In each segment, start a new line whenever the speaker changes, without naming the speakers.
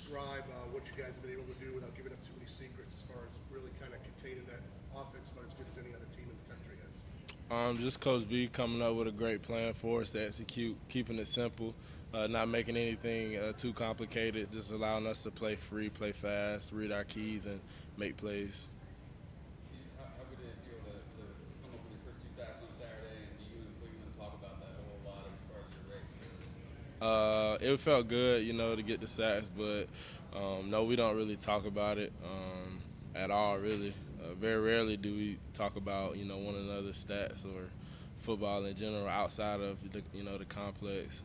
describe what you guys have been able to do without giving up too many secrets as far as really kind of containing that offense about as good as any other team in the country has?
Just Coach V coming up with a great plan for us to execute, keeping it simple, not making anything too complicated, just allowing us to play free, play fast, read our keys, and make plays.
How good did it feel to come up with your first two sacks on Saturday, and you and Cleveland talk about that a whole lot as far as your race goes?
It felt good, to get the sacks, but no, we don't really talk about it at all, really. Very rarely do we talk about, one another's stats or football in general outside of the complex.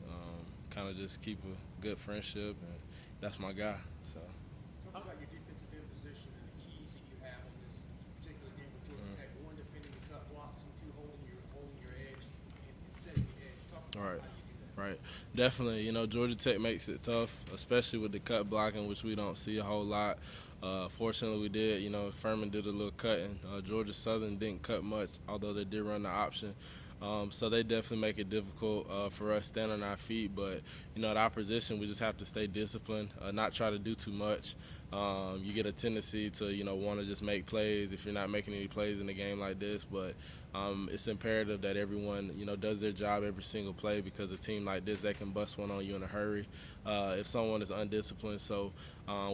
Kind of just keep a good friendship, and that's my guy. So.
Talk about your defensive end position and the keys that you have in this particular game with Georgia Tech. One, defending the cut blocks, and two, holding your edge and setting the edge. Talk
All
about
right.
how you do that.
Right. Definitely. Georgia Tech makes it tough, especially with the cut blocking, which we don't see a whole lot. Fortunately, we did. Furman did a little cutting. Georgia Southern didn't cut much, although they did run the option. So they definitely make it difficult for us standing on our feet. But, at our position, we just have to stay disciplined, not try to do too much. You get a tendency to, want to just make plays if you're not making any plays in a game like this. But it's imperative that everyone, does their job every single play, because a team like this, they can bust one on you in a hurry if someone is undisciplined. So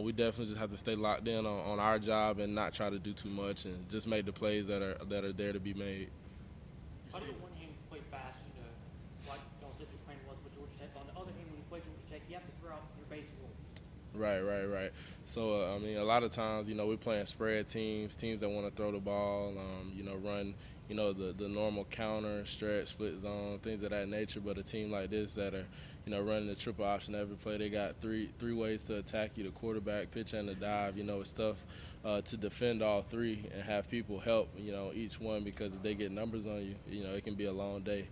we definitely just have to stay locked in on our job and not try to do too much and just make the plays that are there to be made.
On the one hand, you play fast, like y'all said your plan was with Georgia Tech. On the other hand, when you play Georgia Tech, you have to throw out your basic rules.
Right. So, a lot of times, we're playing spread teams that want to throw the ball, run, the normal counter, stretch, split zone, things of that nature. But a team like this that are, running the triple option every play, they got three ways to attack you: the quarterback, pitch, and the dive. It's tough to defend all three and have people help, each one, because if they get numbers on you, it can be a long day.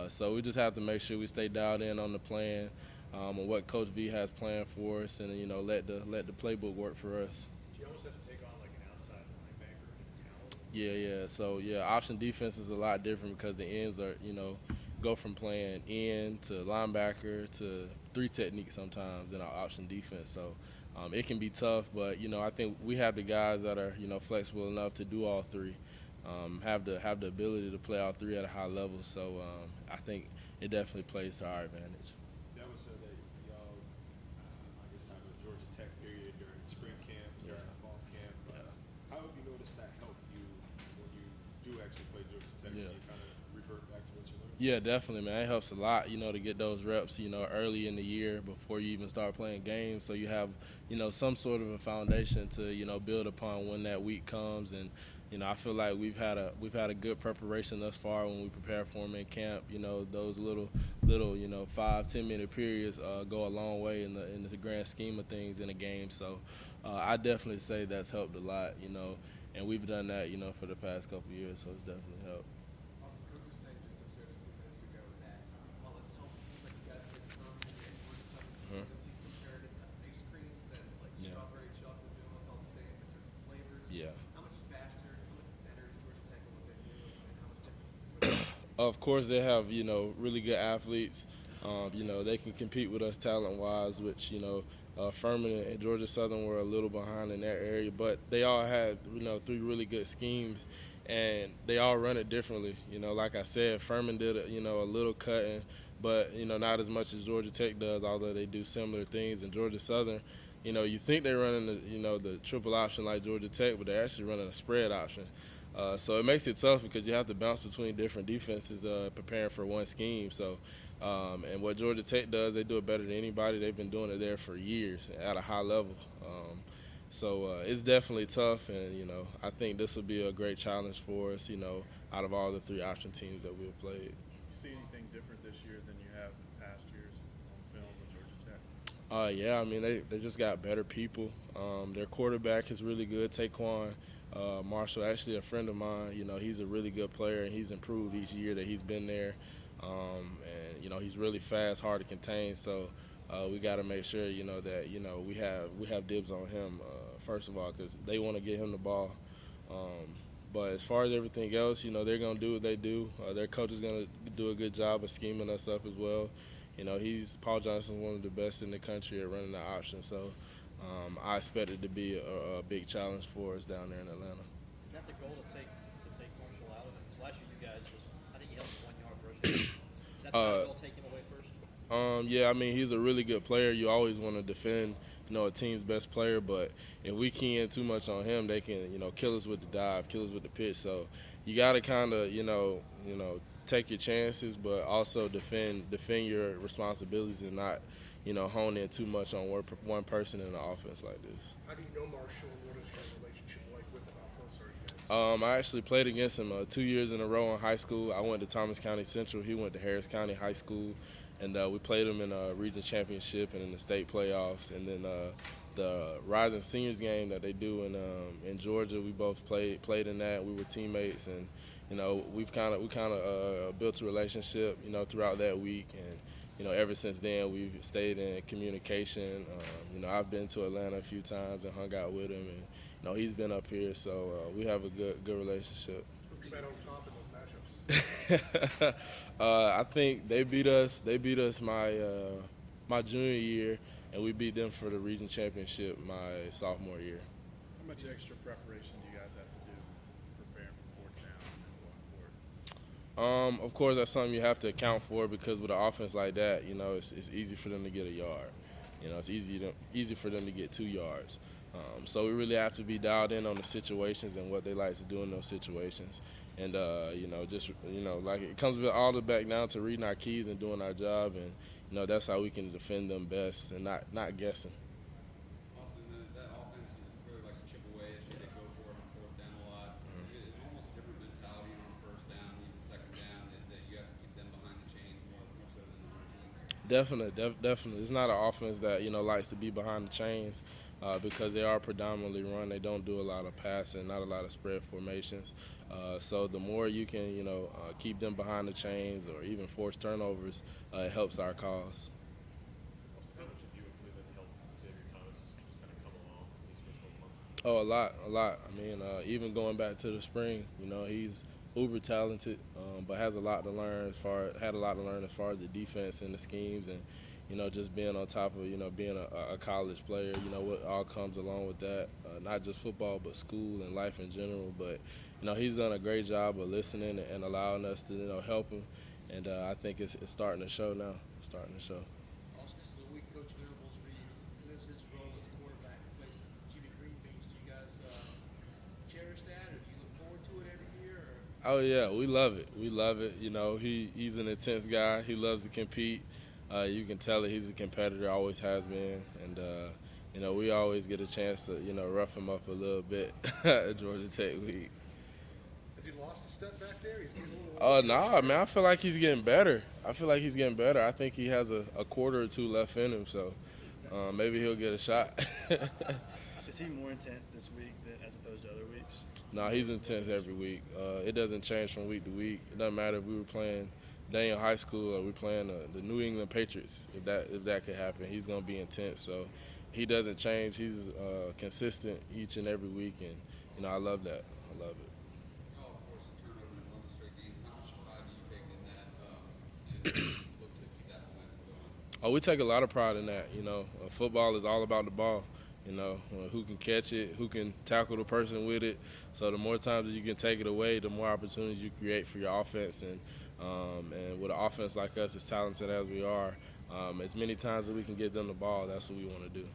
So we just have to make sure we stay dialed in on the plan. On what Coach V has planned for us, and let the playbook work for us.
Do you almost have to take on like an outside linebacker mentality?
Yeah. So option defense is a lot different because the ends are go from playing end to linebacker to three techniques sometimes in our option defense. So it can be tough, but I think we have the guys that are flexible enough to do all three. Have the ability to play all three at a high level. So I think it definitely plays to our advantage.
That was so that y'all, I guess, have a Georgia Tech period during spring camp, during the fall camp. How have you noticed that help you when you do actually play Georgia Tech?
Yeah.
You kind of revert back to what you learned?
Yeah, definitely, man. It helps a lot, to get those reps, early in the year before you even start playing games. So you have, some sort of a foundation to, build upon when that week comes. And, I feel like we've had a good preparation thus far when we prepare for them in camp. Those little 5-10 minute periods go a long way in the grand scheme of things in a game. So I definitely say that's helped a lot, and we've done that, for the past couple of years. So it's definitely helped.
Also, Coach was saying just upstairs a few minutes ago that while it's helped, like you guys get firm and
Mhm.
because he compared it to ice creams that it's like
Yeah.
strawberry chocolate donuts, all the same, but different flavors.
Yeah.
How much faster, how much better is Georgia Tech at what they do, and how much difference is it?
Of course, they have really good athletes. They can compete with us talent-wise, which Furman and Georgia Southern were a little behind in that area, but they all had three really good schemes, and they all run it differently. Like I said, Furman did a little cutting, but not as much as Georgia Tech does, although they do similar things. And Georgia Southern, you think they're running the triple option like Georgia Tech, but they're actually running a spread option. So it makes it tough because you have to bounce between different defenses preparing for one scheme. So, and what Georgia Tech does, they do it better than anybody. They've been doing it there for years at a high level. So it's definitely tough, and I think this will be a great challenge for us. Out of all the three option teams that we've played.
You see anything different this year than you have in past years on film with Georgia Tech?
Yeah, I mean they just got better people. Their quarterback is really good, Taquan Marshall. Actually, a friend of mine. He's a really good player, and he's improved each year that he's been there. And he's really fast, hard to contain. So we got to make sure that we have dibs on him first of all, because they want to get him the ball. But as far as everything else, they're going to do what they do. Their coach is going to do a good job of scheming us up as well. Paul Johnson's one of the best in the country at running the option. So I expect it to be a big challenge for us down there in Atlanta.
Is that the goal to take Marshall out of it? 'Cause last year you guys just, I think he held 1 yard rushing. Is that the goal, taking away first?
Yeah, I mean, he's a really good player. You always want to defend, a team's best player, but if we key in too much on him, they can, kill us with the dive, kill us with the pitch. So you got to kind of, take your chances, but also defend your responsibilities and not, hone in too much on one person in the offense like this.
How do you know Marshall, and what is your relationship like with him? How close are you guys?
I actually played against him 2 years in a row in high school. I went to Thomas County Central. He went to Harris County High School. And we played him in a region championship and in the state playoffs. And then the Rising Seniors game that they do in Georgia, we both played in that. We were teammates, and we kind of built a relationship, throughout that week. And ever since then, we've stayed in communication. I've been to Atlanta a few times and hung out with him, and he's been up here, so we have a good relationship.
Who came out on top in those matchups?
I think they beat us my junior year, and we beat them for the region championship my sophomore year.
How much extra preparation do you guys have to do preparing for fourth down and going forward?
Of course, that's something you have to account for, because with an offense like that, it's easy for them to get a yard. It's easy for them to get 2 yards. So we really have to be dialed in on the situations and what they like to do in those situations. And, like it comes all the back down to reading our keys and doing our job. And, that's how we can defend them best and not guessing.
Austin, that offense is really likes to chip away. They go for it on fourth down a lot. It's almost a different mentality on first down, even second down, that you have to keep them behind the chains more so than the other team.
Definitely. It's not an offense that, likes to be behind the chains. Because they are predominantly run. They don't do a lot of passing, not a lot of spread formations. So the more you can, keep them behind the chains or even force turnovers, it helps our cause.
How much have you and Cleveland helped Xavier Thomas just kind of come along these first months?
Oh, a lot. I mean, even going back to the spring, he's uber talented, but has a lot to learn as far as the defense and the schemes, and just being on top of being a college player. What all comes along with that, not just football but school and life in general. But he's done a great job of listening and allowing us to help him, and I think it's starting to show now.
Austin, this is the week Coach Venables lives his role as quarterback, replacing Jimmy Green Beans. Do you guys cherish that, or do you look forward to it every year? Or?
Oh yeah, we love it. He's an intense guy. He loves to compete. You can tell that he's a competitor, always has been, and we always get a chance to rough him up a little bit at Georgia Tech week.
Has he lost a step back there? He's getting a little.
Oh no, man! I feel like he's getting better. I think he has a quarter or two left in him, so maybe he'll get a shot.
Is he more intense this week as opposed to other weeks?
No, he's intense every week. It doesn't change from week to week. It doesn't matter if we were playing Daniel High School or we're playing the New England Patriots. If that could happen, he's going to be intense. So he doesn't change. He's consistent each and every week, and I love that. I love it.
Y'all, of course, turnover in 11 straight games. How much pride do you take in that, and look to keep that momentum going?
Oh, we take a lot of pride in that. Football is all about the ball. Who can catch it, who can tackle the person with it. So the more times that you can take it away, the more opportunities you create for your offense. And with an offense like us, as talented as we are, as many times as we can get them the ball, that's what we want to do.